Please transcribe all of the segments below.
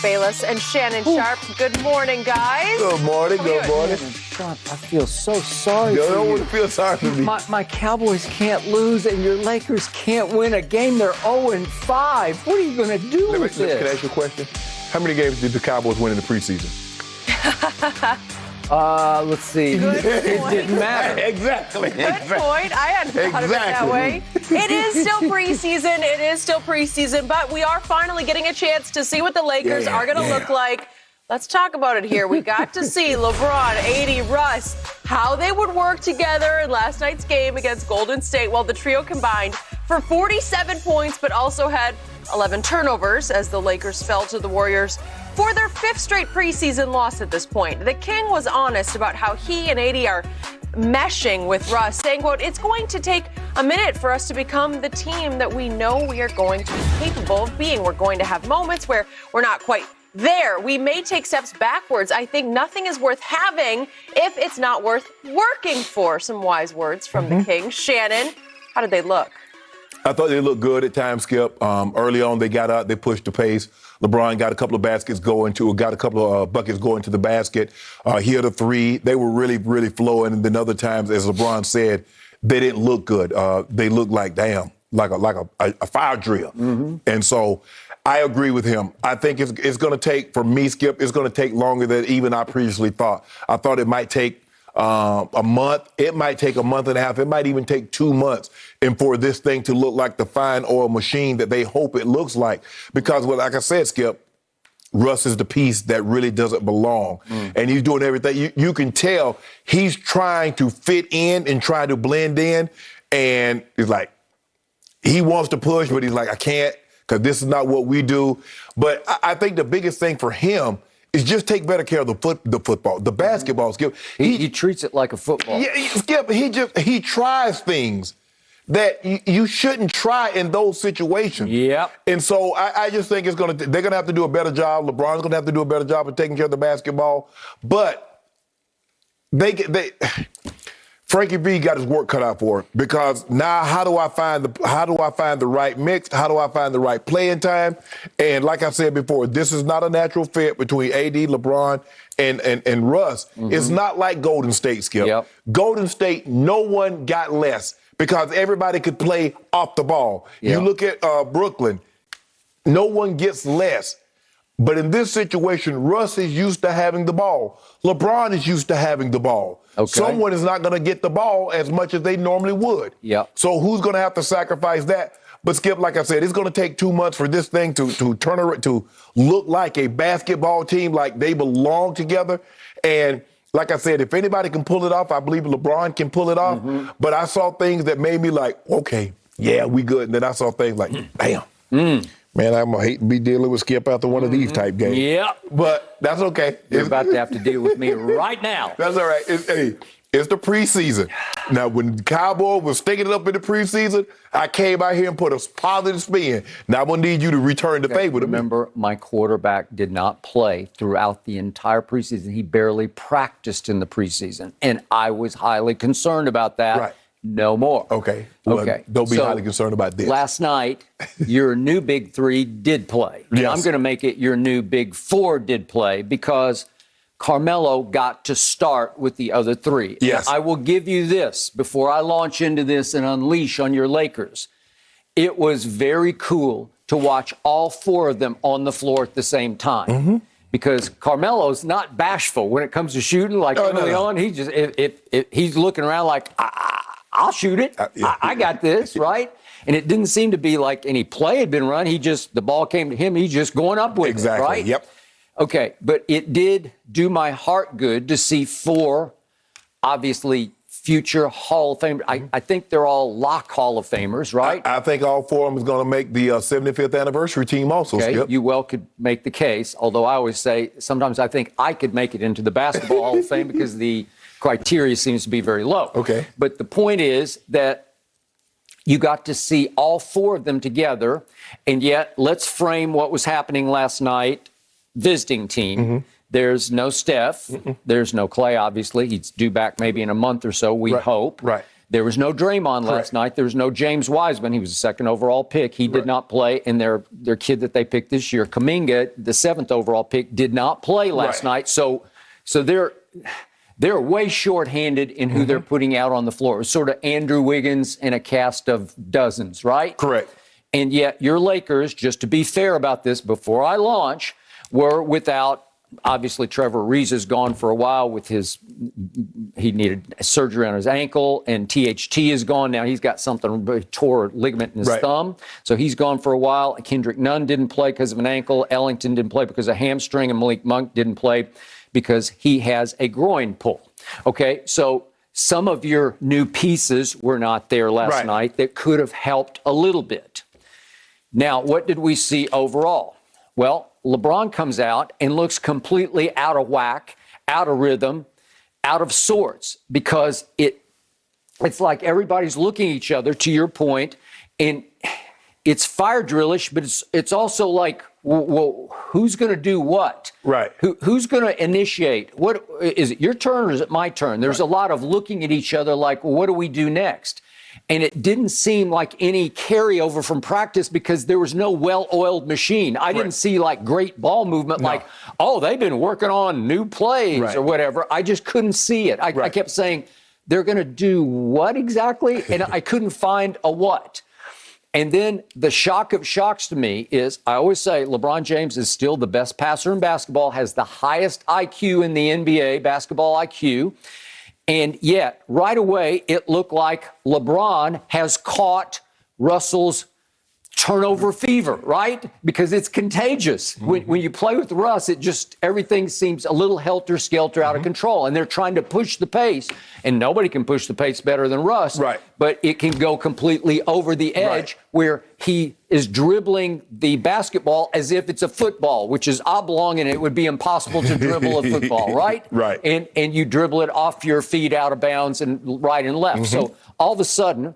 Bayless and Shannon Sharp. Good morning, guys. Good morning. Good morning. Sharp, I feel so sorry You for don't you. want to feel sorry for me. My Cowboys can't lose, and your Lakers can't win a game. They're 0-5. What are you going to do with Can I this? ask you a question? How many games did the Cowboys win in the preseason? Let's see. Good It point. didn't matter. Exactly. Good point. I hadn't thought of it that Exactly. way. It is still preseason. It is still preseason, but we are finally getting a chance to see what the Lakers are going to look like. Let's talk about it here. We got to see LeBron, AD, Russ, how they would work together in last night's game against Golden State. Well, the trio combined for 47 points, but also had 11 turnovers as the Lakers fell to the Warriors for their fifth straight preseason loss at this point. The King was honest about how he and AD are meshing with Russ, saying, quote, "It's going to take a minute for us to become the team that we know we are going to be capable of being. We're going to have moments where we're not quite there. We may take steps backwards. I think nothing is worth having if it's not worth working for." Some wise words from the King. Shannon, how did they look? I thought they looked good at times, Skip. Early on, they got out, they pushed the pace. LeBron got a couple of buckets going to the basket. He hit a three. They were really, really flowing. And then other times, as LeBron said, they didn't look good. They looked like, damn, like a fire drill. And so I agree with him. I think it's going to take, for me, Skip, it's going to take longer than even I previously thought. I thought it might take a month. It might take a month and a half. It might even take 2 months, and for this thing to look like the fine oil machine that they hope it looks like. Because, well, like I said, Skip, Russ is the piece that really doesn't belong. And he's doing everything. You can tell he's trying to fit in and try to blend in. And he's like, he wants to push, but he's like, I can't, because this is not what we do. But I think the biggest thing for him is just take better care of the football, the basketball, Skip. He treats it like a football. Yeah, Skip, he tries things that you shouldn't try in those situations. Yep. And so I just think they're gonna have to do a better job. LeBron's gonna have to do a better job of taking care of the basketball. But Frankie B got his work cut out for it, because now how do I find the right mix? How do I find the right playing time? And like I said before, this is not a natural fit between AD, LeBron, and Russ. It's not like Golden State, Skip. Yep. Golden State, no one got less because everybody could play off the ball. Yep. You look at Brooklyn, no one gets less. But in this situation, Russ is used to having the ball. LeBron is used to having the ball. Okay. Someone is not going to get the ball as much as they normally would. Yep. So who's going to have to sacrifice that? But Skip, like I said, it's going to take 2 months for this thing to look like a basketball team, like they belong together. And like I said, if anybody can pull it off, I believe LeBron can pull it off. But I saw things that made me like, okay, yeah, we good. And then I saw things like, damn. Man, I'm going to hate to be dealing with Skip after one of these type games. Yep. But that's okay. You're about to have to deal with me right now. That's all right. It's the preseason. Now, when the Cowboys was sticking it up in the preseason, I came out here and put a positive spin. Now, I'm going to need you to return the favor to me. Remember, my quarterback did not play throughout the entire preseason. He barely practiced in the preseason, and I was highly concerned about that. Right. No more. Okay. Well, Okay. Don't be So, highly concerned about this. Last night, your new big three did play. And Yes. I'm going to make it your new big four did play, because Carmelo got to start with the other three. Yes. Now, I will give you this before I launch into this and unleash on your Lakers. It was very cool to watch all four of them on the floor at the same time. Because Carmelo's not bashful when it comes to shooting. Like early on, he just if he's looking around like, I'll shoot it. I got this, right? And it didn't seem to be like any play had been run. The ball came to him. He's just going up with it, right? Yep. Okay, but it did do my heart good to see four, obviously, future Hall of Famers. I think they're all lock Hall of Famers, right? I think all four of them is going to make the 75th anniversary team also, Okay, Skip. you well could make the case, although I always say sometimes I think I could make it into the Basketball Hall of Fame because the criteria seems to be very low. Okay. But the point is that you got to see all four of them together, and yet let's frame what was happening last night. Visiting team. There's no Steph. There's no Clay, obviously. He's due back maybe in a month or so, we hope. Right. There was no Draymond last night. There was no James Wiseman. He was the second overall pick. He did not play. And their kid that they picked this year, Kuminga, the 7th overall pick, did not play last night. So they're way shorthanded in who they're putting out on the floor. It's sort of Andrew Wiggins and a cast of dozens, right? Correct. And yet your Lakers, just to be fair about this, before I launch, were without, obviously Trevor Ariza is gone for a while with he needed surgery on his ankle, and THT is gone now. He's got something, tore a ligament in his thumb. So he's gone for a while. Kendrick Nunn didn't play because of an ankle. Ellington didn't play because of a hamstring, and Malik Monk didn't play because he has a groin pull. Okay, so some of your new pieces were not there last night that could have helped a little bit. Now, what did we see overall? Well, LeBron comes out and looks completely out of whack, out of rhythm, out of sorts, because it's like everybody's looking at each other, to your point, and it's fire drillish, but it's also like, well, who's going to do what? Right. Who's going to initiate? What is it, your turn or is it my turn? There's a lot of looking at each other like, well, what do we do next? And it didn't seem like any carryover from practice because there was no well-oiled machine. I didn't see like great ball movement like, oh, they've been working on new plays or whatever. I just couldn't see it. I kept saying, they're going to do what exactly? And I couldn't find a what. And then the shock of shocks to me is, I always say LeBron James is still the best passer in basketball, has the highest IQ in the NBA, basketball IQ. And yet, right away, it looked like LeBron has caught Russell's turnover fever, right? Because it's contagious. When you play with Russ, everything seems a little helter-skelter, out of control. And they're trying to push the pace. And nobody can push the pace better than Russ. Right. But it can go completely over the edge where he is dribbling the basketball as if it's a football, which is oblong, and it would be impossible to dribble a football, right? Right. And you dribble it off your feet out of bounds and right and left. So all of a sudden,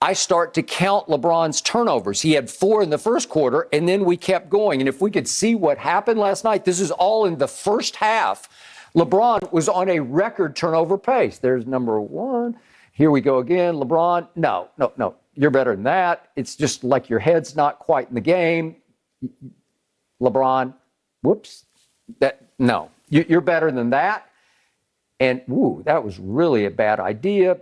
I start to count LeBron's turnovers. He had 4 in the first quarter, and then we kept going. And if we could see what happened last night, this is all in the first half. LeBron was on a record turnover pace. There's number 1. Here we go again. LeBron, no. You're better than that. It's just like your head's not quite in the game. LeBron, whoops. No. You're better than that. And, that was really a bad idea.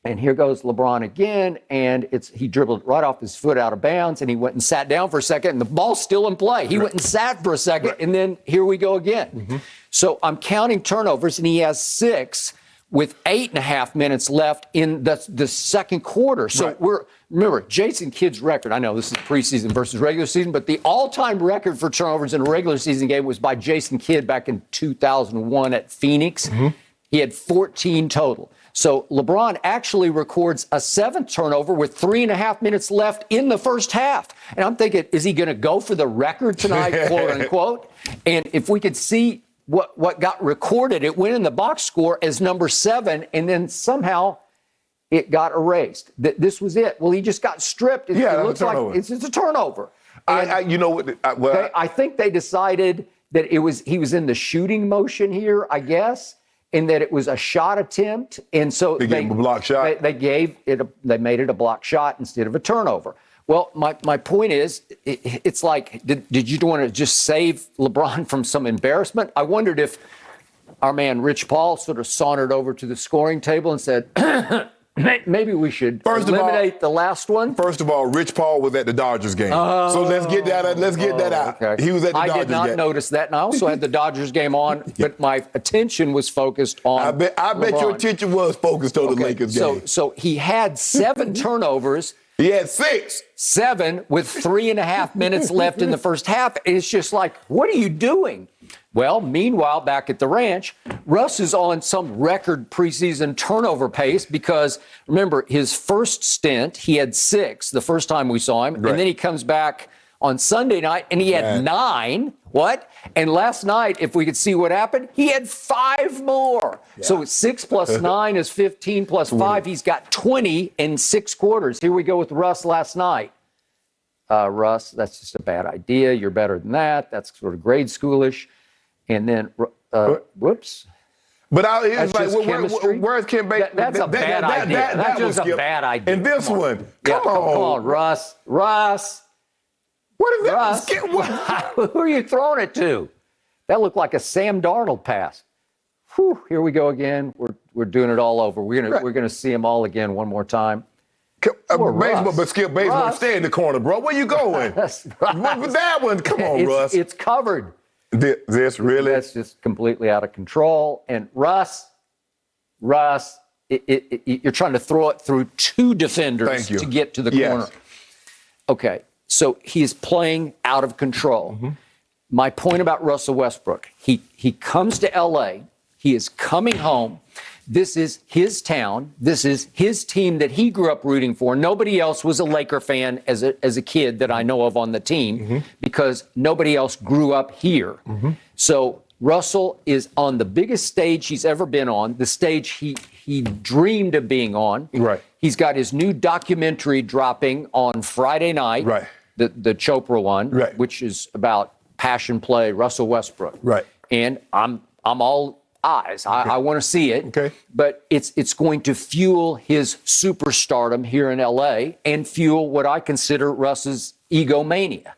And here goes LeBron again, and he dribbled right off his foot out of bounds, and he went and sat down for a second, and the ball's still in play. He went and sat for a second, and then here we go again. So I'm counting turnovers, and he has 6 with 8.5 minutes left in the second quarter. So remember, Jason Kidd's record, I know this is preseason versus regular season, but the all-time record for turnovers in a regular season game was by Jason Kidd back in 2001 at Phoenix. He had 14 total. So LeBron actually records a 7th turnover with 3.5 minutes left in the first half. And I'm thinking, is he going to go for the record tonight, quote unquote? And if we could see what got recorded, it went in the box score as number 7, and then somehow it got erased. This was it. Well, he just got stripped. It looks like it's a turnover. You know what? I think they decided that he was in the shooting motion here, I guess, and that it was a shot attempt, and so they gave him a block shot. They made it a block shot instead of a turnover. Well, my point is, it's like, did you want to just save LeBron from some embarrassment? I wondered if our man Rich Paul sort of sauntered over to the scoring table and said, maybe we should eliminate the last one. First of all, Rich Paul was at the Dodgers game. So let's get that out. Okay. He was at the Dodgers game. I did not notice that. And I also had the Dodgers game on, but my attention was focused on I bet your attention was focused on the Lakers game. So he had 7 turnovers. He had 6. 7 with 3.5 minutes left in the first half. It's just like, what are you doing? Well, meanwhile, back at the ranch, Russ is on some record preseason turnover pace because, remember, his first stint, he had 6 the first time we saw him. And then he comes back on Sunday night and he had 9. What? And last night, if we could see what happened, he had 5 more. Yeah. So 6 plus 9 is 15 plus 5. He's got 20 in 6 quarters. Here we go with Russ last night. Russ, that's just a bad idea. You're better than that. That's sort of grade schoolish. And then, whoops. But it's That's like, just chemistry? where's Kim Baker? That's a bad idea. That's just a bad idea. And this one, come on. Come on, Russ. What is that? Russ. Who are you throwing it to? That looked like a Sam Darnold pass. Whew, here we go again. We're doing it all over. We're gonna see them all again one more time. Baseball, but Skip, baseball, stay in the corner, bro. Where you going? With that one, come on, Russ. It's covered. This really? That's just completely out of control. And Russ, you're trying to throw it through two defenders to get to the corner. Okay, so he's playing out of control. Mm-hmm. My point about Russell Westbrook, he comes to L.A., he is coming home. This is his town. This is his team that he grew up rooting for. Nobody else was a Laker fan as a kid that I know of on the team because nobody else grew up here. Mm-hmm. So Russell is on the biggest stage he's ever been on, the stage he dreamed of being on. Right. He's got his new documentary dropping on Friday night, right. the Chopra one, right. which is about passion play, Russell Westbrook. Right. And I'm all eyes. I want to see it. Okay. But it's going to fuel his superstardom here in LA and fuel what I consider Russ's egomania.